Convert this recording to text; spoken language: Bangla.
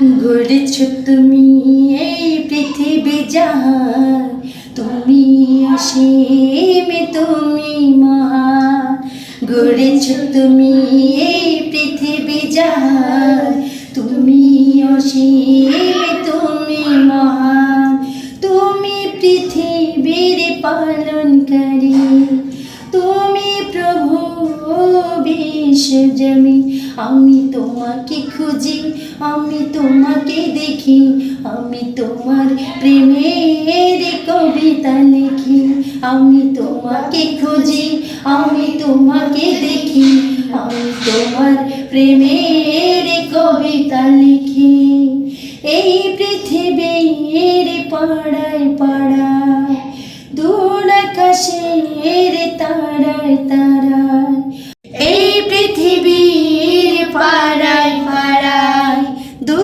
গড়েছ তুমি এই পৃথিবী জাহান, তুমি অসীম তুমি মহান। গড়েছ তুমি এই পৃথিবী জাহান, তুমি অসীম তুমি মহান। তুমি পৃথিবীর পালনকারী, তুমি প্রভু বিশ্বজমি। আমি তোমাকে খুঁজি, আমি তোমাকে দেখি, আমি তোমার প্রেমের কবিতা লিখি। আমি তোমাকে খুঁজি, আমি তোমাকে দেখি, আমি তোমার প্রেমের কবিতা লিখি। এই পৃথিবীর পাড়ায় পাড়ায়, দূর আকাশের তারায় তারায়,